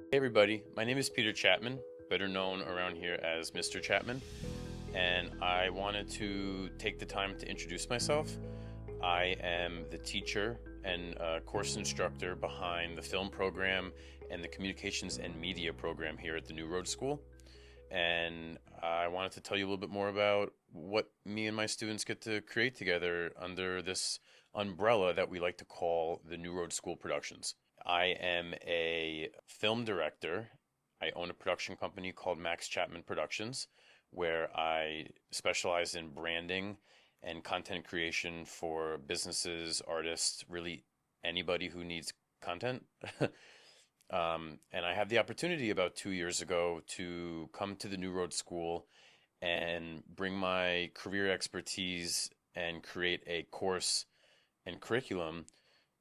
Hey everybody, my name is Peter Chapman, better known around here as Mr. Chapman, and I wanted to take the time to introduce myself. I am the teacher and course instructor behind the film program and the communications and media program here at the New Road School. And I wanted to tell you a little bit more about what me and my students get to create together under this umbrella that we like to call the New Road School Productions. I am a film director. I own a production company called Max Chapman Productions, where I specialize in branding and content creation for businesses, artists, really anybody who needs content. And I had the opportunity about 2 years ago to come to the New Road School and bring my career expertise and create a course and curriculum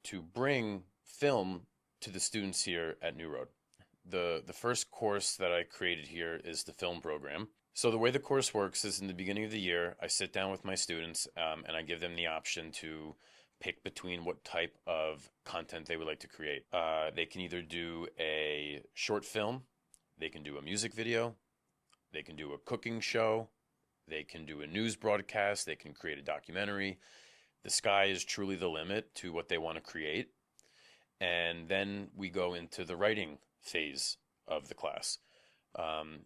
to bring film to the students here at New Road. The first course that I created here is the film program. So the way the course works is in the beginning of the year, I sit down with my students and I give them the option to pick between what type of content they would like to create. They can either do a short film, they can do a music video, they can do a cooking show, they can do a news broadcast, they can create a documentary. The sky is truly the limit to what they want to create. And then we go into the writing phase of the class.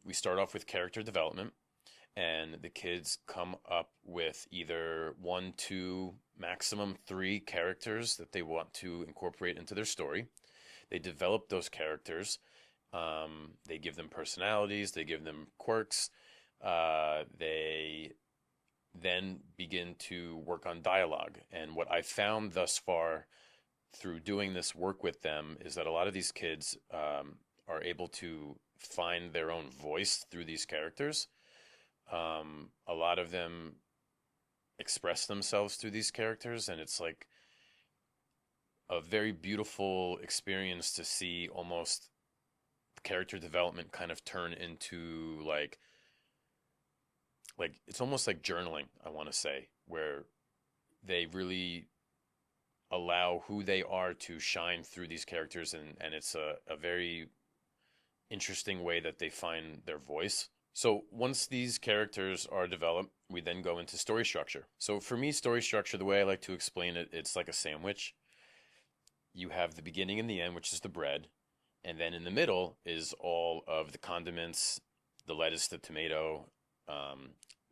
We start off with character development, and the kids come up with either one, two, maximum three characters that they want to incorporate into their story. They develop those characters. They give them personalities, they give them quirks. They then begin to work on dialogue. And what I've found thus far through doing this work with them is that a lot of these kids are able to find their own voice through these characters. A lot of them express themselves through these characters, and it's like a very beautiful experience to see almost character development kind of turn into like it's almost like journaling, I want to say, where they really allow who they are to shine through these characters, and it's a very interesting way that they find their voice. So once these characters are developed, we then go into story structure. So for me, story structure, the way I like to explain it, it's like a sandwich. You have the beginning and the end, which is the bread, and then in the middle is all of the condiments, the lettuce, the tomato,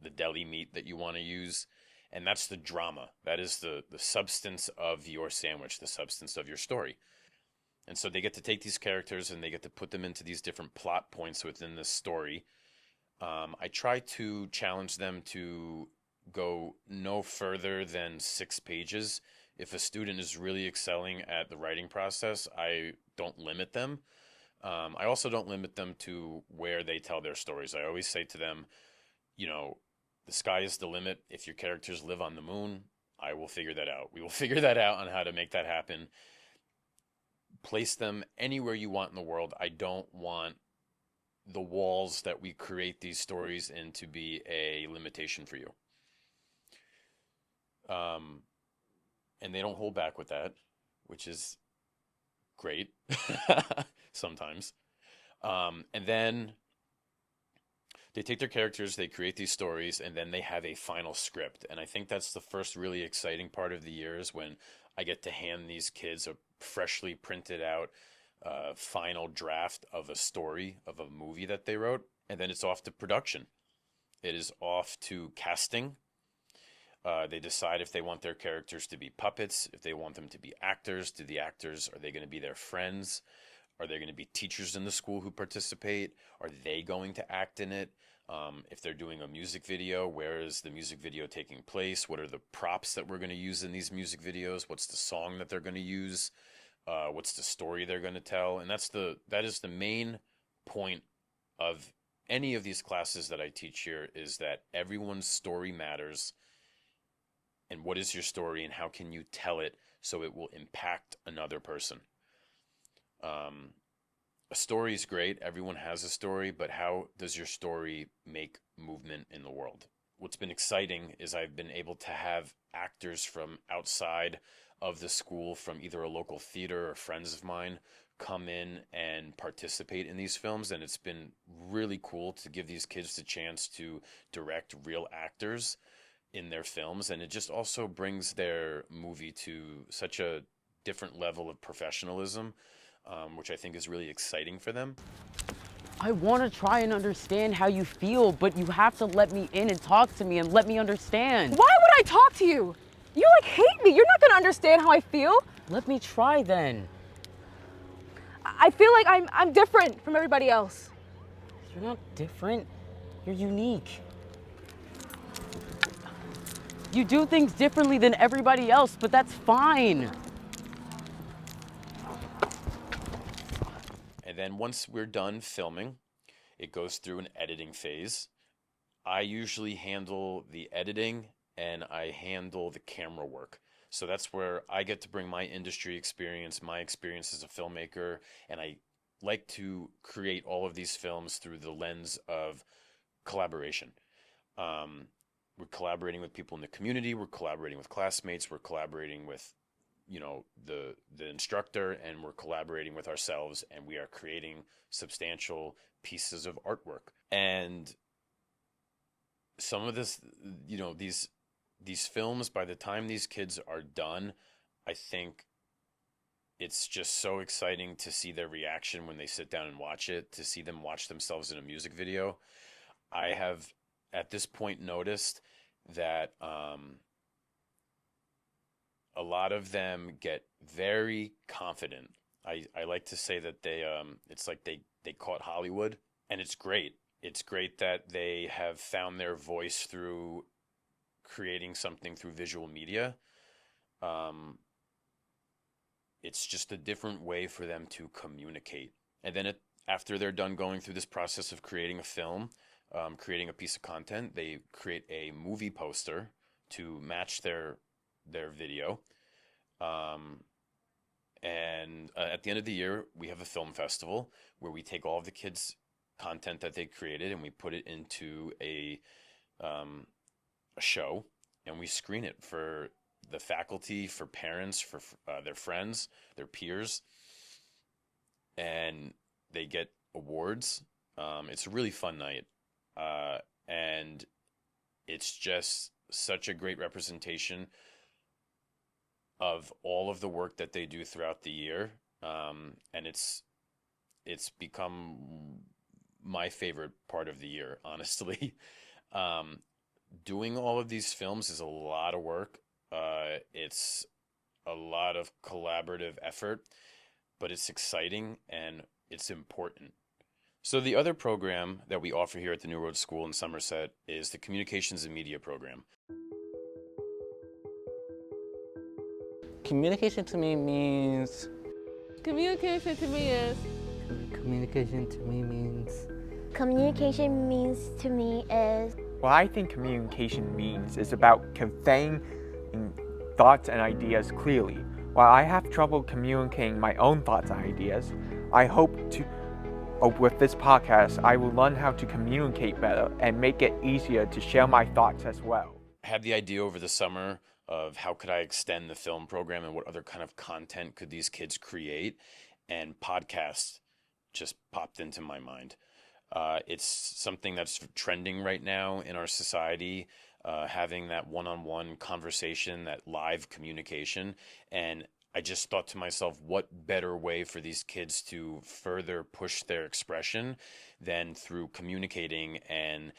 the deli meat that you want to use, and that's the drama. That is the substance of your sandwich, the substance of your story. And so they get to take these characters and they get to put them into these different plot points within this story. I try to challenge them to go no further than 6 pages. If a student is really excelling at the writing process, I don't limit them. I also don't limit them to where they tell their stories. I always say to them, you know, the sky is the limit. If your characters live on the moon, I will figure that out. We will figure that out on how to make that happen. Place them anywhere you want in the world. I don't want the walls that we create these stories in to be a limitation for you. Um, and they don't hold back with that, which is great sometimes. And then they take their characters, they create these stories, and then they have a final script. And I think that's the first really exciting part of the year is when I get to hand these kids a freshly printed out final draft of a story of a movie that they wrote. And then it's off to production. It is off to casting. They decide if they want their characters to be puppets, if they want them to be actors. Do the actors, are they going to be their friends? Are there going to be teachers in the school who participate? Are they going to act in it? If they're doing a music video, where is the music video taking place? What are the props that we're going to use in these music videos? What's the song that they're going to use? What's the story they're going to tell? And that is the main point of any of these classes that I teach here is that everyone's story matters. And what is your story and how can you tell it so it will impact another person? A story is great. Everyone has a story, but how does your story make movement in the world? What's been exciting is I've been able to have actors from outside of the school, from either a local theater or friends of mine, come in and participate in these films, and it's been really cool to give these kids the chance to direct real actors in their films, and it just also brings their movie to such a different level of professionalism, which I think is really exciting for them. I want to try and understand how you feel, but you have to let me in and talk to me and let me understand. Why would I talk to you? You like hate me. You're not gonna understand how I feel. Let me try then. I feel like I'm different from everybody else. You're not different. You're unique. You do things differently than everybody else, but that's fine. And then once we're done filming, it goes through an editing phase. I usually handle the editing and I handle the camera work. So that's where I get to bring my industry experience, my experience as a filmmaker, and I like to create all of these films through the lens of collaboration. We're collaborating with people in the community, we're collaborating with classmates, we're collaborating with the instructor, and we're collaborating with ourselves, and we are creating substantial pieces of artwork. And some of this, these films, by the time these kids are done, I think it's just so exciting to see their reaction when they sit down and watch it, to see them watch themselves in a music video. I have at this point noticed that a lot of them get very confident. I like to say that it's like they caught Hollywood, and it's great. It's great that they have found their voice through creating something through visual media. It's just a different way for them to communicate. And then after they're done going through this process of creating a film, creating a piece of content, they create a movie poster to match their video. And at the end of the year, we have a film festival where we take all of the kids' content that they created and we put it into a show, and we screen it for the faculty, for parents, for their friends, their peers, and they get awards. It's a really fun night, and it's just such a great representation of all of the work that they do throughout the year, and it's become my favorite part of the year, honestly. Doing all of these films is a lot of work. It's a lot of collaborative effort, but it's exciting and it's important. So the other program that we offer here at the New Road School in Somerset is the Communications and Media program. Communication to me means... Communication to me is... Communication to me means... Communication means to me is... What I think communication means is about conveying thoughts and ideas clearly. While I have trouble communicating my own thoughts and ideas, I hope with this podcast, I will learn how to communicate better and make it easier to share my thoughts as well. I had the idea over the summer of how could I extend the film program and what other kind of content could these kids create, and podcasts just popped into my mind. It's something that's trending right now in our society, having that one-on-one conversation, that live communication. And I just thought to myself, what better way for these kids to further push their expression than through communicating and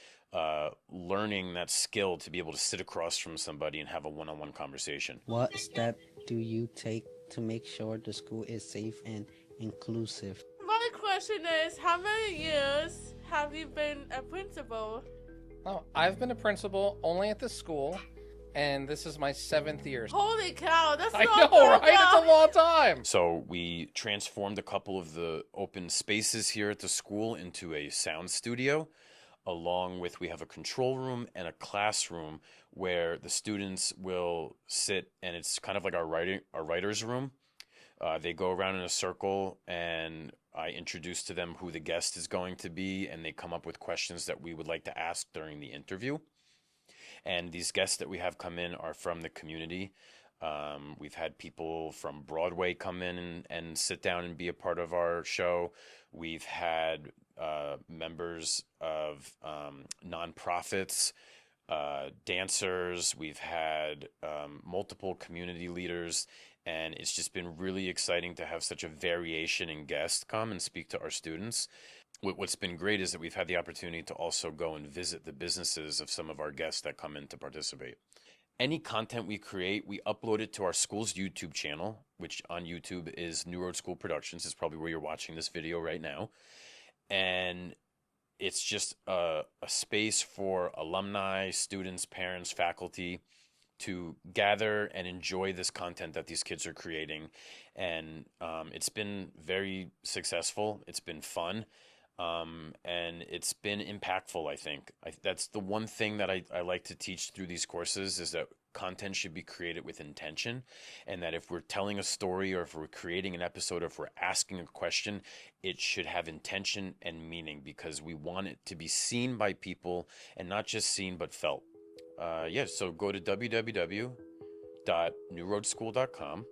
learning that skill to be able to sit across from somebody and have a one-on-one conversation. What step do you take to make sure the school is safe and inclusive? My question is, how many years have you been a principal? Oh, I've been a principal only at this school, and this is my 7th year. Holy cow, that's I not know, good, right? yeah. It's a long time. So we transformed a couple of the open spaces here at the school into a sound studio, along with we have a control room and a classroom where the students will sit, and it's kind of like our writer's room. They go around in a circle, and I introduce to them who the guest is going to be, and they come up with questions that we would like to ask during the interview. And these guests that we have come in are from the community. We've had people from Broadway come in and sit down and be a part of our show. We've had members of nonprofits, dancers. We've had multiple community leaders, and it's just been really exciting to have such a variation in guests come and speak to our students. What's been great is that we've had the opportunity to also go and visit the businesses of some of our guests that come in to participate. Any content we create, we upload it to our school's YouTube channel, which on YouTube is New Road School Productions. It's probably where you're watching this video right now. And it's just a space for alumni, students, parents, faculty to gather and enjoy this content that these kids are creating. And it's been very successful. It's been fun. And it's been impactful, I think. That's the one thing that I like to teach through these courses, is that content should be created with intention, and that if we're telling a story or if we're creating an episode or if we're asking a question, it should have intention and meaning, because we want it to be seen by people and not just seen but felt. So go to www.newroadschool.com.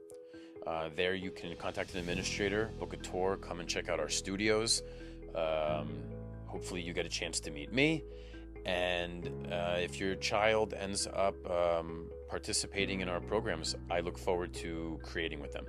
There you can contact an administrator, book a tour, come and check out our studios. Hopefully you get a chance to meet me. And if your child ends up participating in our programs, I look forward to creating with them.